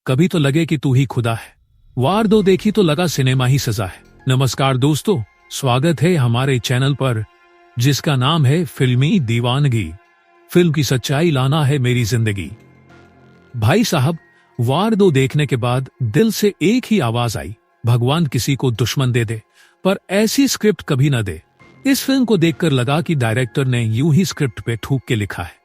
कभी तो लगे कि तू ही खुदा है। वार 2 देखी तो लगा सिनेमा ही सजा है। नमस्कार दोस्तों, स्वागत है हमारे चैनल पर जिसका नाम है फिल्मी दीवानगी। फिल्म की सच्चाई लाना है मेरी जिंदगी। भाई साहब, वार 2 देखने के बाद दिल से एक ही आवाज आई, भगवान किसी को दुश्मन दे दे पर ऐसी स्क्रिप्ट कभी न दे। इस फिल्म को देखकर लगा कि डायरेक्टर ने यूं ही स्क्रिप्ट पे थूक के लिखा है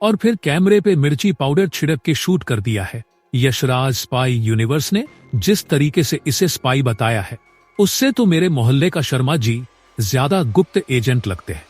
और फिर कैमरे पे मिर्ची पाउडर छिड़क के शूट कर दिया है। यशराज स्पाई यूनिवर्स ने जिस तरीके से इसे स्पाई बताया है, उससे तो मेरे मोहल्ले का शर्मा जी ज्यादा गुप्त एजेंट लगते हैं।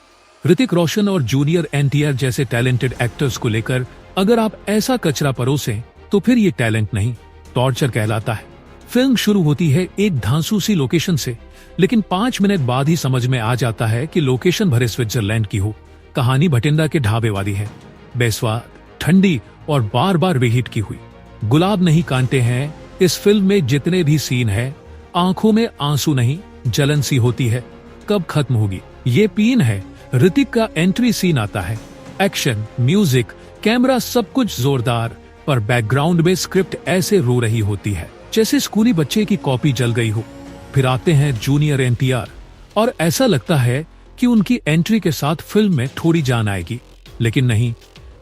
ऋतिक रोशन और जूनियर एनटीआर जैसे टैलेंटेड एक्टर्स को लेकर अगर आप ऐसा कचरा परोसें तो फिर ये टैलेंट नहीं, टॉर्चर कहलाता है। फिल्म शुरू होती है एक धांसू सी लोकेशन से, लेकिन 5 मिनट बाद ही समझ में आ जाता है कि लोकेशन भरे स्विट्जरलैंड की हो। कहानी भटिंडा के ढाबे वाली है, बेस्वाद, ठंडी और बार बार रीहीट की हुई। गुलाब नहीं कांटे हैं। इस फिल्म में जितने भी सीन है, आंखों में आंसू नहीं, जलन सी होती है। कब खत्म होगी ये पीन है। ऋतिक का एंट्री सीन आता है, एक्शन, म्यूजिक, कैमरा सब कुछ जोरदार, पर बैकग्राउंड में स्क्रिप्ट ऐसे रो रही होती है जैसे स्कूली बच्चे की कॉपी जल गई हो। फिर आते हैं जूनियर एनटीआर और ऐसा लगता है कि उनकी एंट्री के साथ फिल्म में थोड़ी जान आएगी, लेकिन नहीं,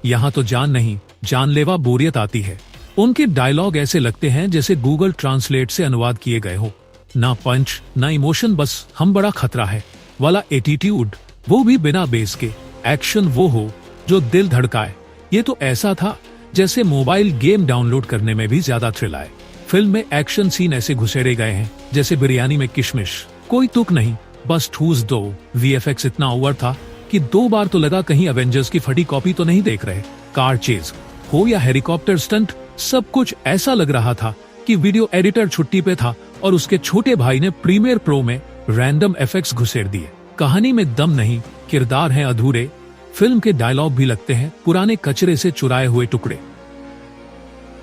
यहाँ तो जान नहीं, जानलेवा बोरियत आती है। उनके डायलॉग ऐसे लगते हैं जैसे गूगल ट्रांसलेट से अनुवाद किए गए हो। ना पंच ना इमोशन, बस हम बड़ा खतरा है वाला एटीट्यूड, वो भी बिना बेस के। एक्शन वो हो जो दिल धड़काए। ये तो ऐसा था जैसे मोबाइल गेम डाउनलोड करने में भी ज्यादा थ्रिल आए। फिल्म में एक्शन सीन ऐसे घुसेड़े गए हैं जैसे बिरयानी में किशमिश, कोई तुक नहीं, बस ठूस दो। वीएफएक्स इतना ओवर था कि 2 बार तो लगा कहीं एवेंजर्स की फटी कॉपी तो नहीं देख रहे। कार चेज हो या हेलीकॉप्टर स्टंट, सब कुछ ऐसा लग रहा था कि वीडियो एडिटर छुट्टी पे था और उसके छोटे भाई ने प्रीमियर प्रो में रैंडम इफेक्ट्स घुसेड़ दिए। कहानी में दम नहीं, किरदार हैं अधूरे। फिल्म के डायलॉग भी लगते हैं पुराने कचरे से चुराए हुए टुकड़े।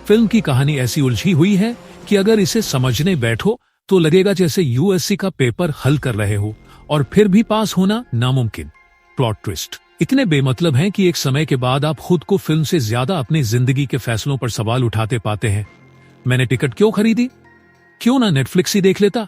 फिल्म की कहानी ऐसी उलझी हुई है कि अगर इसे समझने बैठो तो लगेगा जैसे यूएससी का पेपर हल कर रहे हो और फिर भी पास होना नामुमकिन। प्लॉट ट्विस्ट इतने बेमतलब हैं कि एक समय के बाद आप खुद को फिल्म से ज्यादा अपनी जिंदगी के फैसलों पर सवाल उठाते पाते हैं। मैंने टिकट क्यों खरीदी? क्यों ना नेटफ्लिक्स ही देख लेता?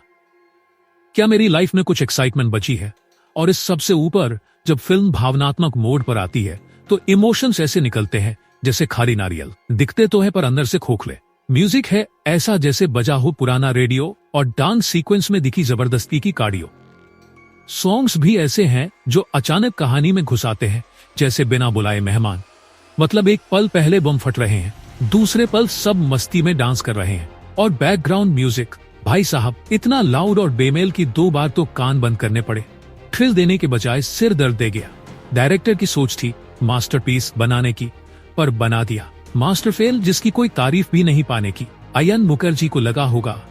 क्या मेरी लाइफ में कुछ एक्साइटमेंट बची है? और इस सबसे ऊपर जब फिल्म भावनात्मक मोड पर आती है तो इमोशंस ऐसे निकलते हैं जैसे खारी नारियल, दिखते तो है पर अंदर से खोखले। म्यूजिक है ऐसा जैसे बजा हो पुराना रेडियो और डांस सीक्वेंस में दिखी जबरदस्ती की कार्डियो। सॉन्ग्स भी ऐसे हैं जो अचानक कहानी में घुसाते हैं जैसे बिना बुलाए मेहमान। मतलब एक पल पहले बम फट रहे हैं, दूसरे पल सब मस्ती में डांस कर रहे हैं। और बैकग्राउंड म्यूजिक भाई साहब इतना लाउड और बेमेल की 2 बार तो कान बंद करने पड़े। थ्रिल देने के बजाय सिर दर्द दे गया। डायरेक्टर की सोच थी मास्टरपीस बनाने की, पर बना दिया मास्टर फेल जिसकी कोई तारीफ भी नहीं पाने की। अयन मुखर्जी को लगा होगा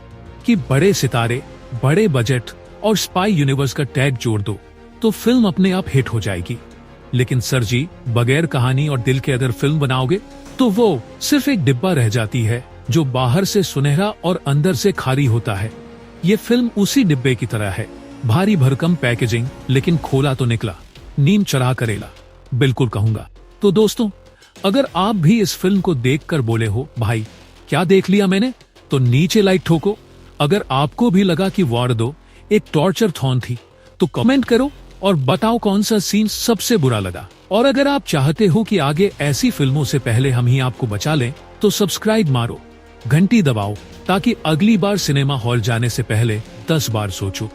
कि बड़े सितारे, बड़े बजट और स्पाई यूनिवर्स का टैग जोड़ दो तो फिल्म अपने आप हिट हो जाएगी। लेकिन सर जी, बगैर कहानी और दिल के अगर फिल्म बनाओगे तो वो सिर्फ एक डिब्बा रह जाती है जो बाहर से सुनहरा और अंदर से खारी होता है। ये फिल्म उसी डिब्बे की तरह है, भारी भरकम पैकेजिंग लेकिन खोला तो निकला नीम चढ़ा करेला, बिल्कुल कहूंगा। तो दोस्तों, अगर आप भी इस फिल्म को देखकर बोले हो भाई क्या देख लिया मैंने, तो नीचे लाइक ठोको। अगर आपको भी लगा कि वार 2 एक टॉर्चर थॉन थी तो कमेंट करो और बताओ कौन सा सीन सबसे बुरा लगा। और अगर आप चाहते हो कि आगे ऐसी फिल्मों से पहले हम ही आपको बचा लें तो सब्सक्राइब मारो, घंटी दबाओ ताकि अगली बार सिनेमा हॉल जाने से पहले 10 बार सोचो।